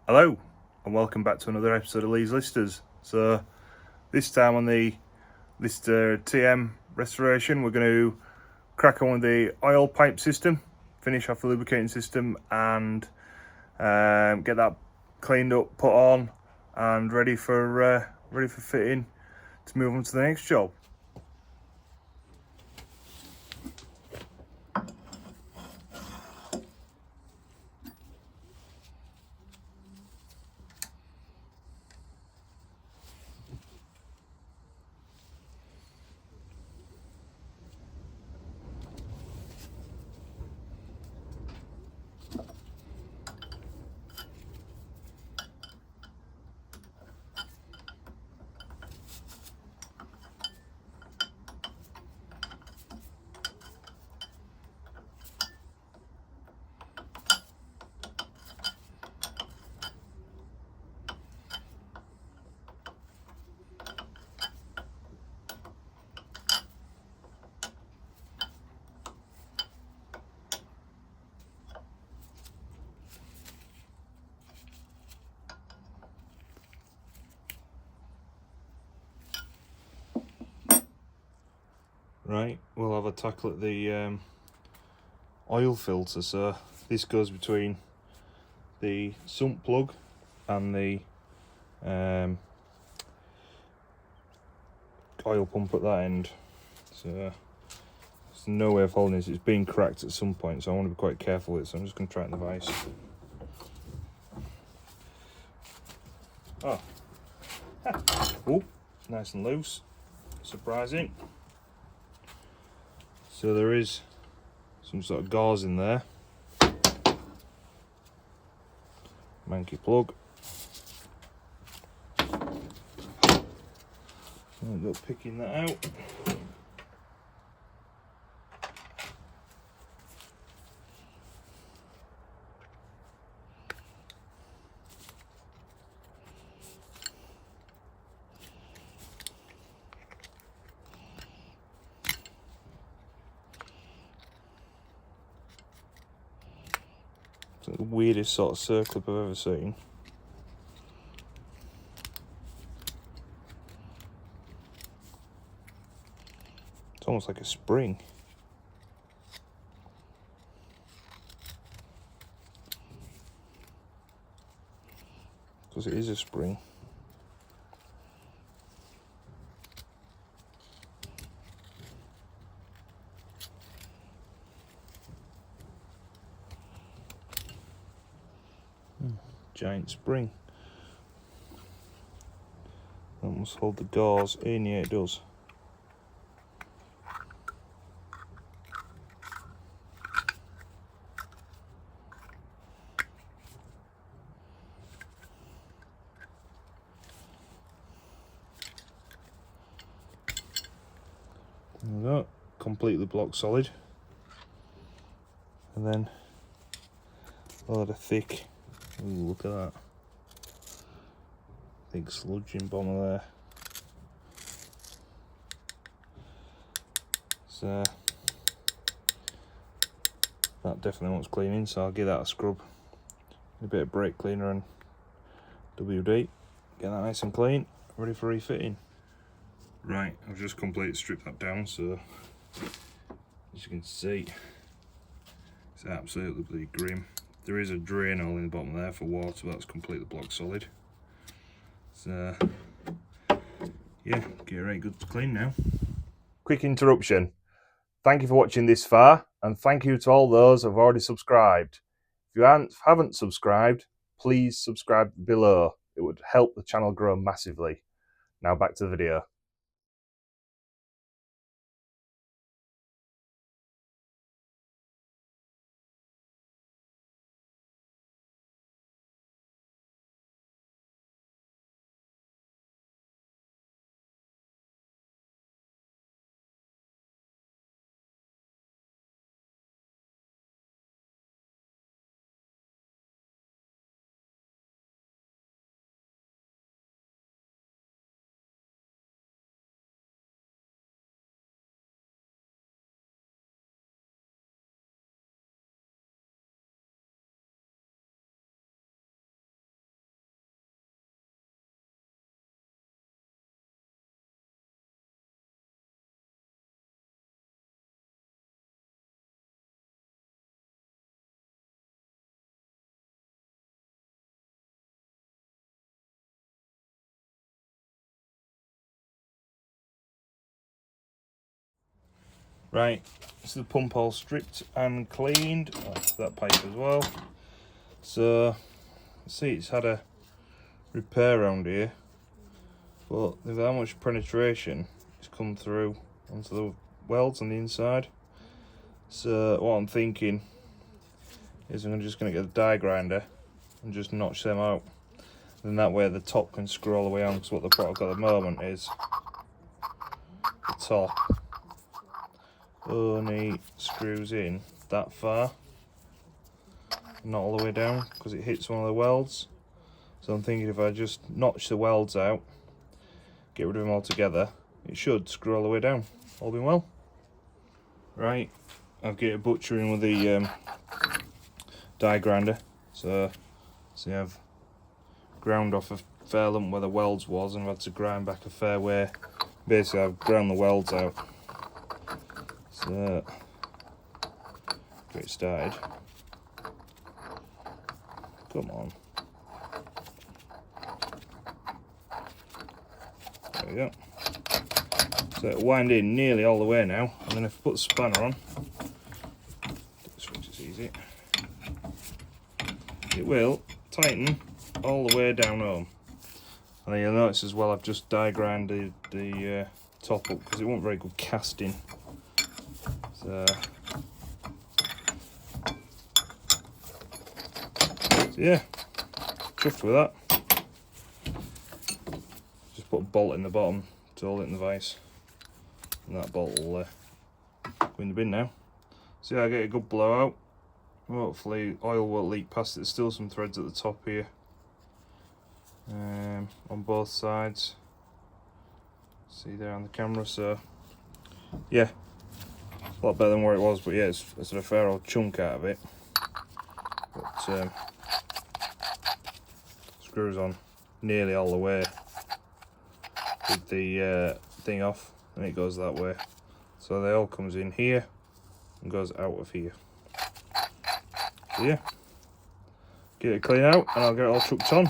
Hello and welcome back to another episode of Lee's Listers. So this time on the Lister TM restoration, we're going to crack on with the oil pipe system, finish off the lubricating system, and get that cleaned up, put on, and ready for fitting to move on to the next job. Right, we'll have a tackle at the oil filter. So this goes between the sump plug and the oil pump at that end. So there's no way of holding this. It's been cracked at some point, so I want to be quite careful with it. So I'm just going to try it in the vise. Oh, oh, nice and loose. Surprising. So there is some sort of gauze in there. Manky plug. I'll go picking that out. It's the weirdest sort of circlip I've ever seen. It's almost like a spring. Because it is a spring. Giant spring. That must hold the gauze in. Yeah, it does. There we go, completely block solid. And then a lot of thick, ooh, look at that, thick sludge in bottom of there. So that definitely wants cleaning, so I'll give that a scrub, a bit of brake cleaner and WD, get that nice and clean, ready for refitting. Right, I've just completely stripped that down, so as you can see, it's absolutely bloody grim. There is a drain hole in the bottom there for water, but that's completely block solid. So yeah, get it right good to clean now. Quick interruption. Thank you for watching this far, and thank you to all those who have already subscribed. If you haven't subscribed, please subscribe below. It would help the channel grow massively. Now back to the video. Right, this is the pump all stripped and cleaned. Oh, that pipe as well. So, see, it's had a repair around here, but with how much penetration it's come through onto the welds on the inside. So what I'm thinking is I'm just going to get the die grinder and just notch them out. Then that way the top can screw all the way on, because what the product I've got at the moment is the top only screws in that far, not all the way down, because it hits one of the welds. So I'm thinking if I just notch the welds out, get rid of them altogether, it should screw all the way down, all being well. Right, I've got a butchering with the die grinder. So see, I've ground off a fair lump where the welds was, and I've had to grind back a fair way. Basically I've ground the welds out. So get it started. Come on. There we go. So it'll wind in nearly all the way now, and then if I put the spanner on, this makes it easy, it will tighten all the way down home. And then you'll notice as well I've just die grinded the top up, because it wasn't very good casting. So yeah, chuffed with that. Just put a bolt in the bottom to hold it in the vise, and that bolt will go in the bin now. So yeah, I get a good blowout. Hopefully oil won't leak past it. There's still some threads at the top here, on both sides. See there on the camera. So yeah, a lot better than where it was, but yeah, it's a fair old chunk out of it. But screws on nearly all the way with the thing off, and it goes that way. So they all comes in here and goes out of here. So yeah, get it clean out and I'll get it all chucked on.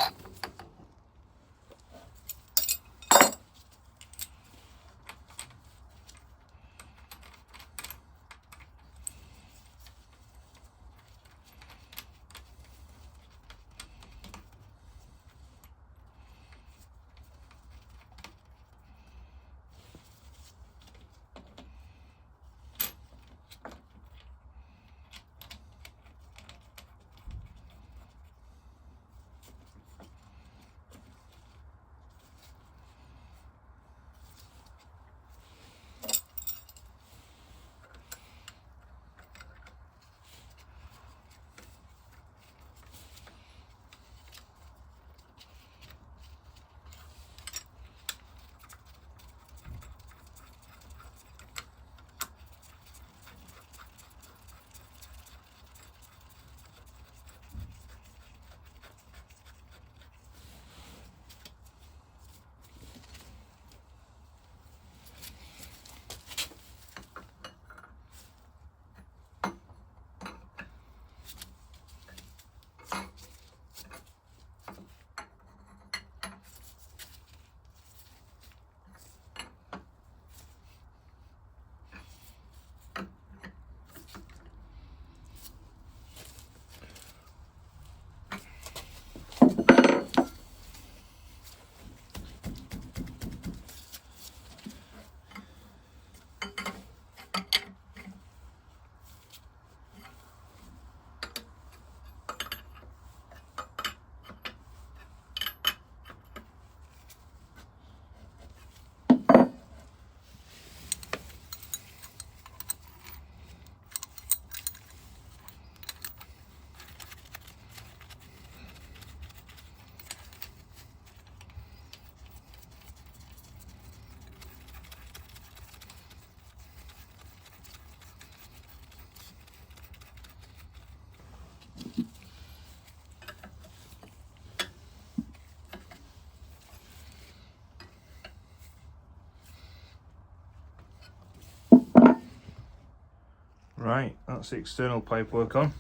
Right, that's the external pipework on.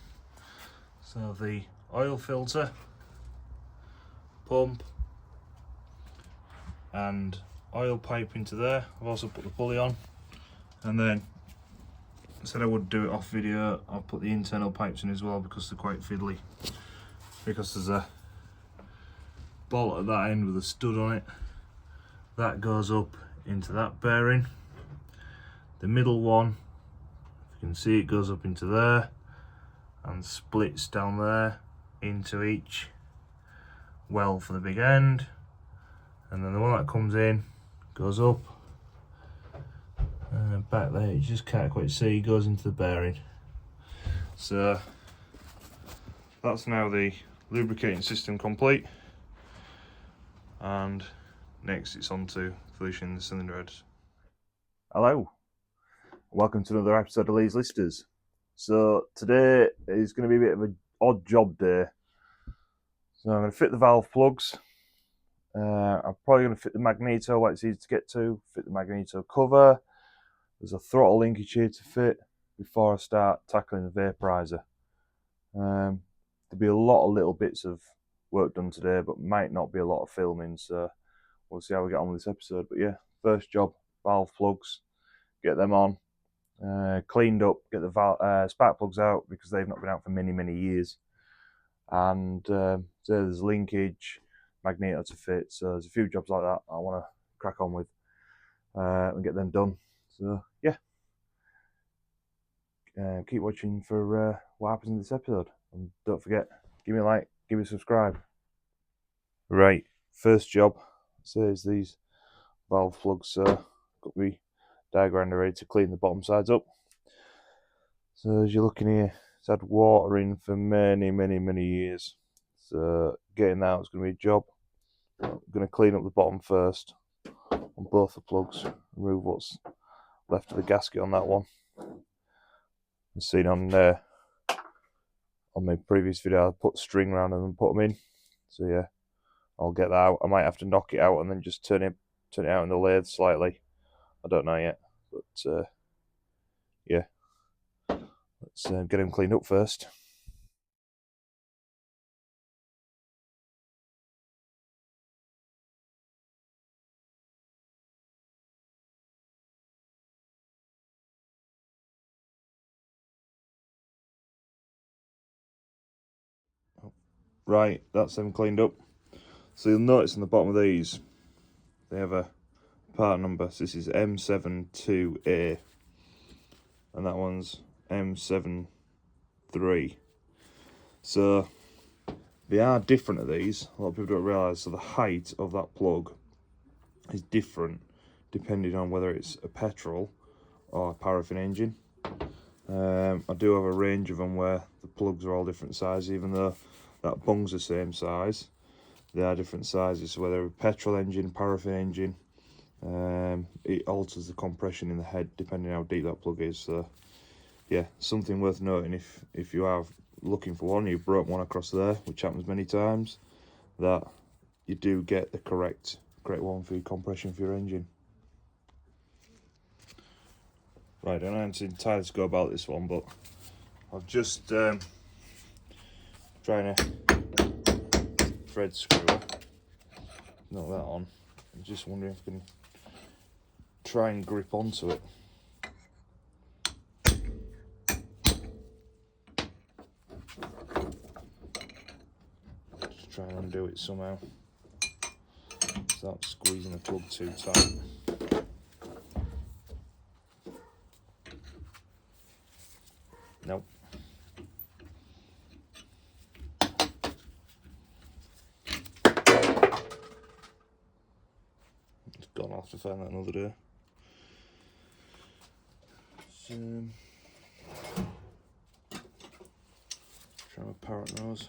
So the oil filter, pump, and oil pipe into there. I've also put the pulley on, and then I said I would do it off video. I'll put the internal pipes in as well because they're quite fiddly. Because there's a bolt at that end with a stud on it. That goes up into that bearing. The middle one, if you can see, it goes up into there and splits down there into each well for the big end. And then the one that comes in goes up and back there, you just can't quite see, goes into the bearing. So that's now the lubricating system complete, and next it's on to finishing the cylinder heads. Hello, welcome to another episode of Lee's Listers. So today is going to be a bit of an odd job day. So I'm going to fit the valve plugs. I'm probably going to fit the magneto where it's easy to get to, fit the magneto cover. There's a throttle linkage here to fit before I start tackling the vaporiser. There'll be a lot of little bits of work done today, but might not be a lot of filming, so we'll see how we get on with this episode. But yeah, first job, valve plugs, get them on, cleaned up, get the spark plugs out because they've not been out for many years. And so there's linkage, magneto to fit, so there's a few jobs like that I want to crack on with and get them done. So yeah, keep watching for what happens in this episode, and don't forget, give me a like, give me a subscribe. Right, first job, so is these valve plugs. So got my diagram ready to clean the bottom sides up. So as you're looking here, it's had water in for many years, so getting that out is going to be a job. I'm going to clean up the bottom first on both the plugs, remove what's left of the gasket on that one. As seen on my previous video, I put string around them and put them in. So yeah, I'll get that out. I might have to knock it out and then just turn it out in the lathe slightly. I don't know yet, but yeah, let's get them cleaned up first. Right, that's them cleaned up. So you'll notice on the bottom of these, they have a part number. So this is M72A, and that one's M73. So they are different at these. A lot of people don't realise. So the height of that plug is different depending on whether it's a petrol or a paraffin engine. I do have a range of them where the plugs are all different sizes, even though that bung's the same size. They are different sizes, so whether a petrol engine, paraffin engine, it alters the compression in the head depending on how deep that plug is. So yeah, something worth noting if you are looking for one, you broke one across there, which happens many times, that you do get the correct one for your compression for your engine. Right, I don't know how to entirely go about this one, but I've just trying to thread screw, not that on. I'm just wondering if I can try and grip onto it. Just try and undo it somehow without squeezing the plug too tight. Nope. It's gone. I'll have to find that another day. Try my parrot nose.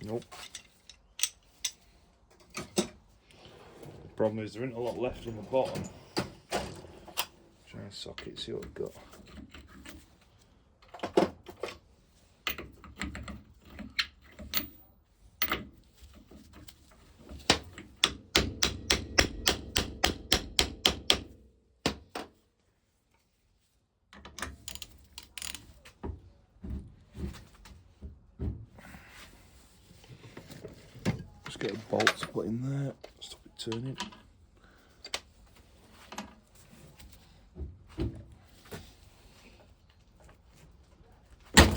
Nope. The problem is there isn't a lot left in the bottom. Try and socket, see what we've got. Get a bolt to put in there, stop it turning.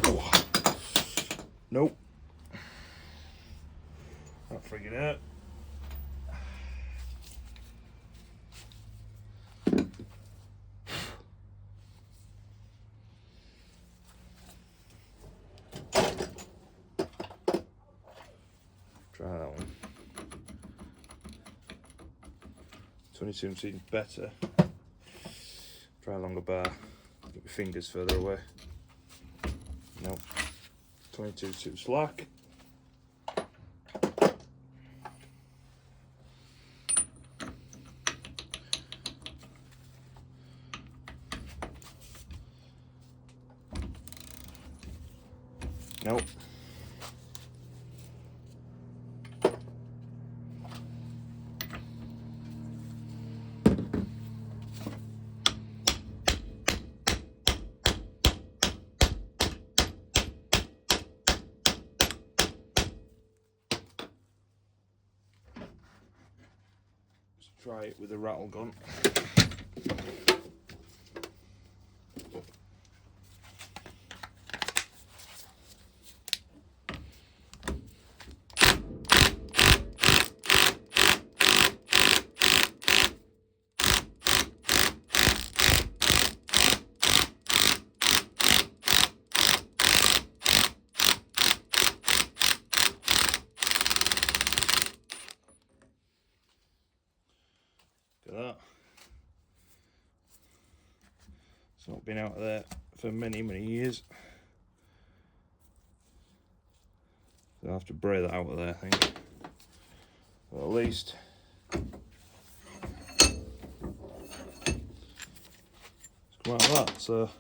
Oh. Nope. Not frigging out. Try that one. 22 seems better. Try a longer bar. Get my fingers further away. Nope. 22 too slack. Nope. Let's try it with a rattle gun. Look at that. It's not been out of there for many years. So I'll have to bray that out of there, I think. But at least it's come out of that, so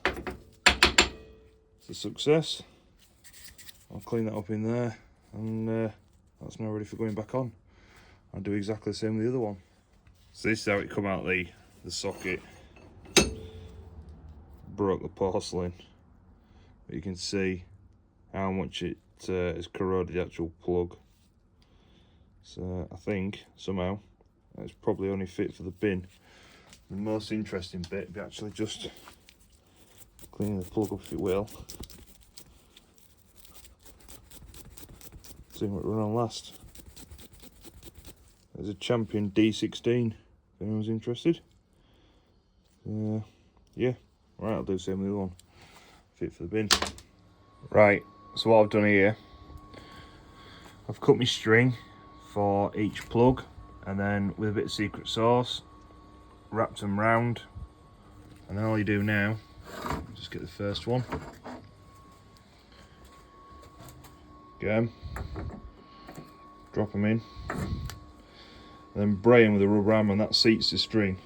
it's a success. I'll clean that up in there, and that's now ready for going back on. I'll do exactly the same with the other one. So this is how it come out the socket. Broke the porcelain, but you can see how much it has corroded the actual plug. So I think somehow it's probably only fit for the bin. The most interesting bit would be actually just cleaning the plug up, if it will. See what we're on last. There's a Champion D16 if anyone's interested. Yeah, right, I'll do the same with the other one. Fit for the bin. Right, so what I've done here, I've cut my string for each plug, and then with a bit of secret sauce, wrapped them round, and then all you do now, just get the first one, get them, drop them in, and then bray them with a rubber hammer, and that seats the string.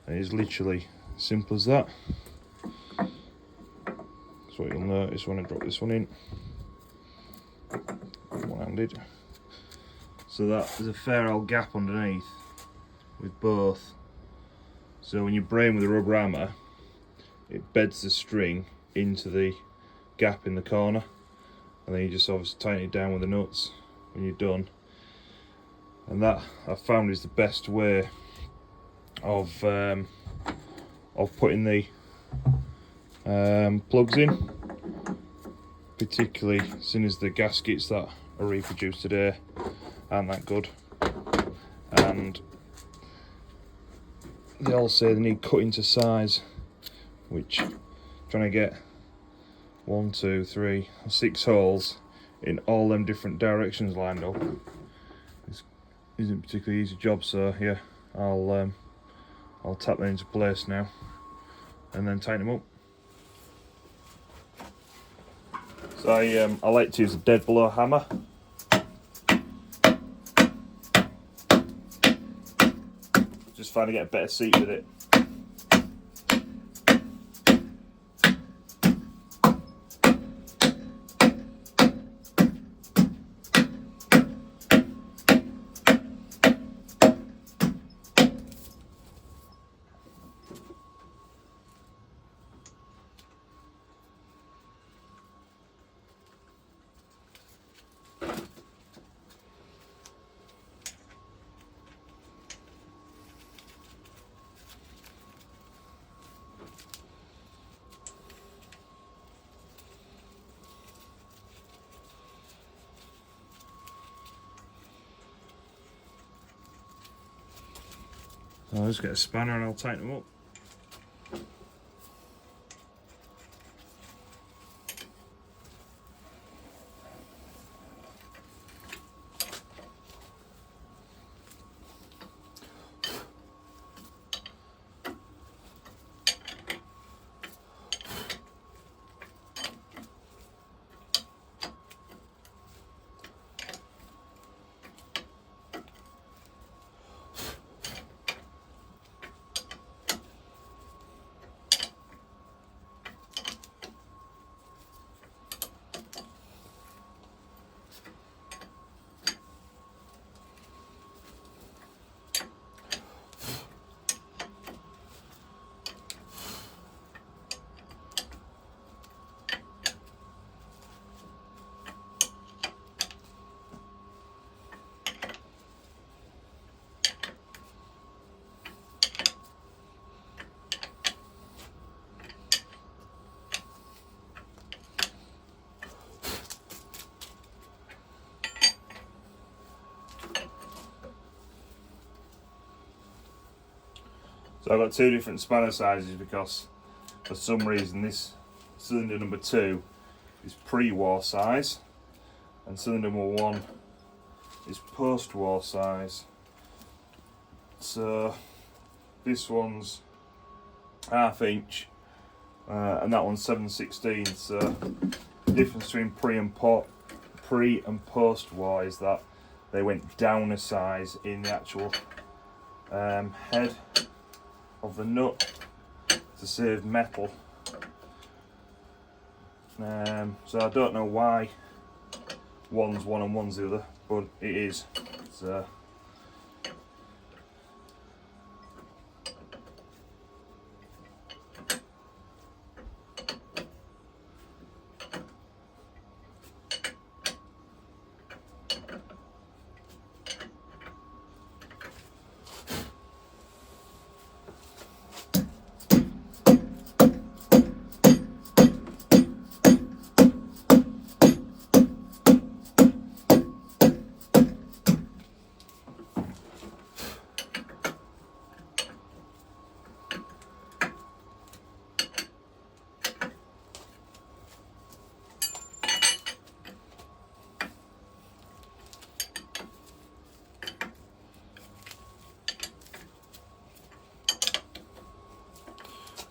And it's literally as simple as that. That's what you'll notice when I drop this one in. One-handed. So that there's a fair old gap underneath with both. So when you bray them with a rubber hammer, it beds the string into the gap in the corner, and then you just obviously tighten it down with the nuts when you're done. And that I've found is the best way of putting the plugs in, particularly seeing as the gaskets that are reproduced today aren't that good, and they all say they need cutting to size, which trying to get 1, 2, 3, 6 holes in all them different directions lined up isn't a particularly easy job. So yeah, I'll tap them into place now and then tighten them up. So I like to use a dead blow hammer. Just trying to get a better seat with it. I'll just get a spanner and I'll tighten them up. So I've got two different spanner sizes because for some reason this cylinder number 2 is pre-war size and cylinder number 1 is post-war size. So this one's 1/2 inch and that one's 7/16. So the difference between pre and post-war is that they went down a size in the actual head of the nut to save metal. So I don't know why one's one and one's the other, but it is. So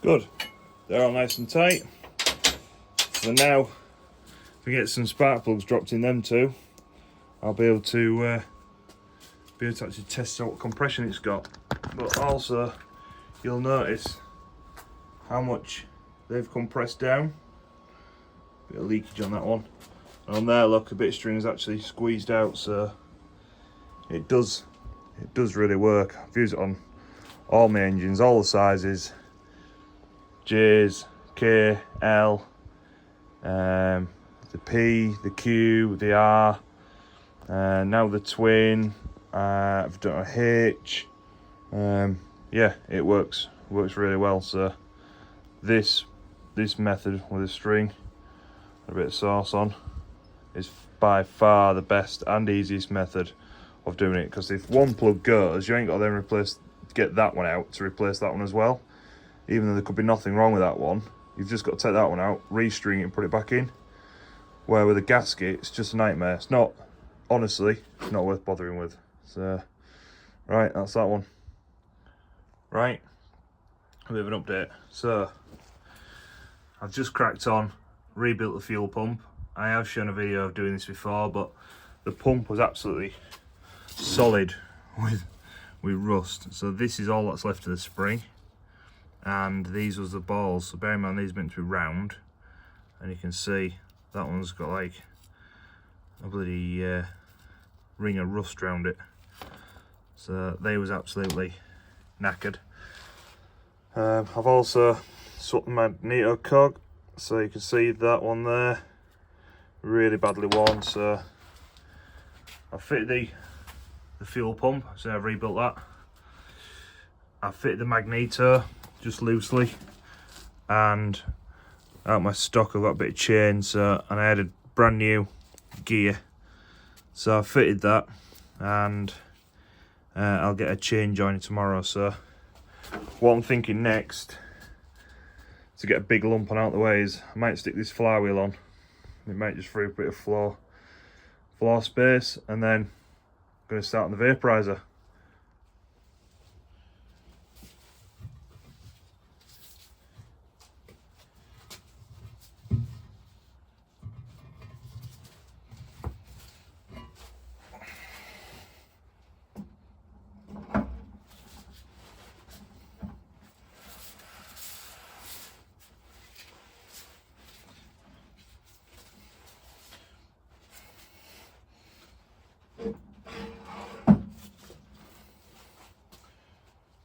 good, they're all nice and tight. So now, if we get some spark plugs dropped in them too, I'll be able to actually test out what compression it's got. But also, you'll notice how much they've compressed down. Bit of leakage on that one. And on there, look, a bit of string is actually squeezed out, so it does really work. I've used it on all my engines, all the sizes. J's, K, L, the P, the Q, the R, now the twin. I've done a H. Yeah, it works really well. So this method with a string, a bit of sauce on, is by far the best and easiest method of doing it. Because if one plug goes, you ain't got to then get that one out to replace that one as well. Even though there could be nothing wrong with that one, you've just got to take that one out, restring it and put it back in. Where with a gasket, it's just a nightmare. It's not, honestly, not worth bothering with. So, right, that's that one. Right, a bit of an update. So, I've just cracked on, rebuilt the fuel pump. I have shown a video of doing this before, but the pump was absolutely solid with rust. So this is all that's left of the spring. And these was the balls, so bear in mind these are meant to be round, and you can see that one's got like a bloody ring of rust around it, so they was absolutely knackered. I've also swapped the magneto cog, so you can see that one there really badly worn. So I fitted the fuel pump, so I've rebuilt that. I fitted the magneto just loosely, and out my stock I've got a bit of chain, so, and I had a brand new gear, so I fitted that, and I'll get a chain joiner tomorrow. So what I'm thinking next to get a big lump on out the way is I might stick this flywheel on. It might just free up a bit of floor space, and then I'm going to start on the vaporiser.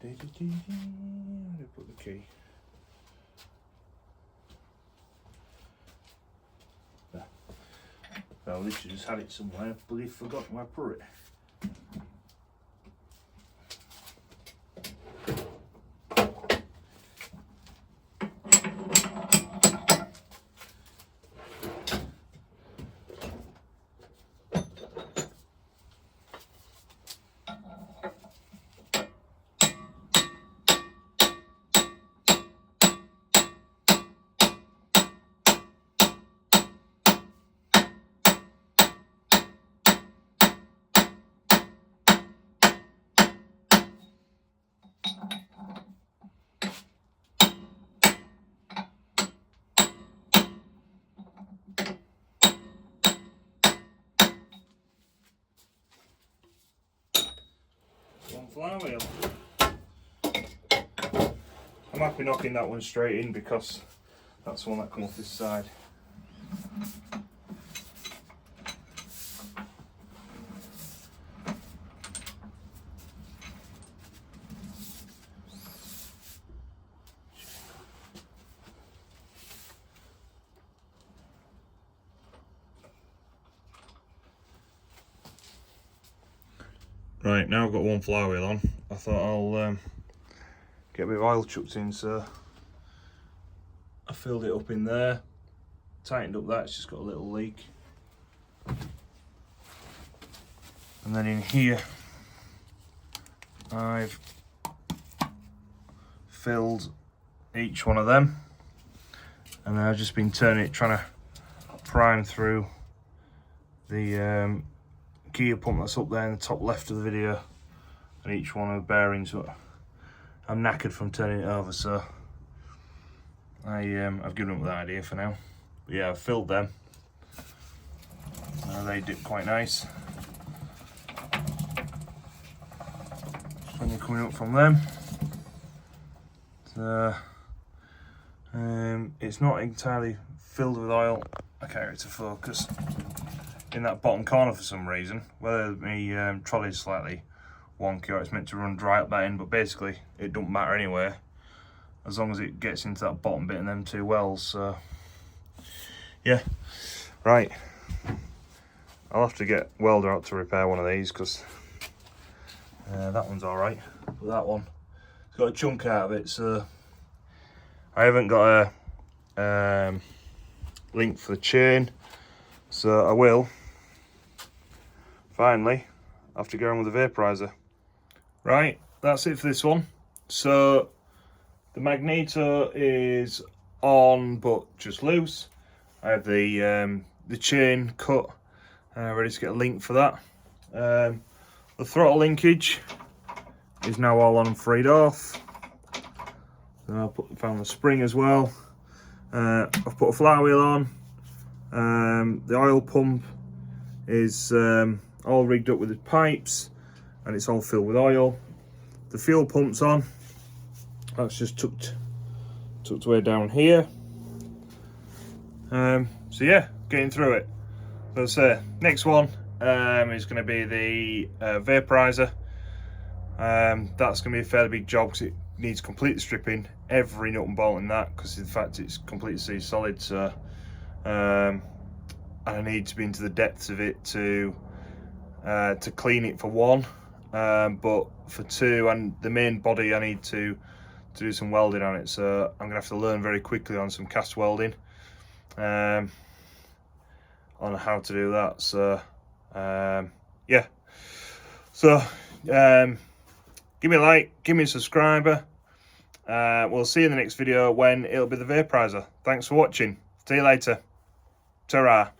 Where did I put the key? There. Well, at least you just had it somewhere. Bloody forgot where I put it. One flywheel. I'm happy knocking that one straight in because that's the one that comes off this side. Right, now I've got one flywheel on, I thought I'll get a bit of oil chucked in, so I filled it up in there, tightened up that, it's just got a little leak. And then in here, I've filled each one of them, and then I've just been turning it, trying to prime through the gear pump that's up there in the top left of the video, and each one of the bearings. But I'm knackered from turning it over, so I've given up that idea for now. But yeah, I've filled them. They dip quite nice. When you're coming up from them, so it's not entirely filled with oil. I can't get it to focus. In that bottom corner for some reason, whether my trolley is slightly wonky or it's meant to run dry up that end, but basically it don't matter anyway, as long as it gets into that bottom bit and them two wells. So yeah, right, I'll have to get welder out to repair one of these because that one's all right, but that one it's got a chunk out of it, so I haven't got a link for the chain, so I will finally have to go on with the vaporiser. Right, that's it for this one. So the magneto is on but just loose. I have the chain cut, ready to get a link for that. The throttle linkage is now all on and freed off. Then I found the spring as well. I've put a flywheel on. The oil pump is all rigged up with the pipes, and it's all filled with oil. The fuel pump's on. That's just tucked away down here. So yeah, getting through it. As I say, next one is going to be the vaporiser. That's going to be a fairly big job because it needs complete stripping every nut and bolt in that, because in fact it's completely sea solid. So and I need to be into the depths of it to clean it for one, but for two, and the main body I need to do some welding on it. So I'm gonna have to learn very quickly on some cast welding on how to do that. So yeah, so give me a like, give me a subscriber, We'll see you in the next video when it'll be the vaporiser. Thanks for watching. See you later. Tarra.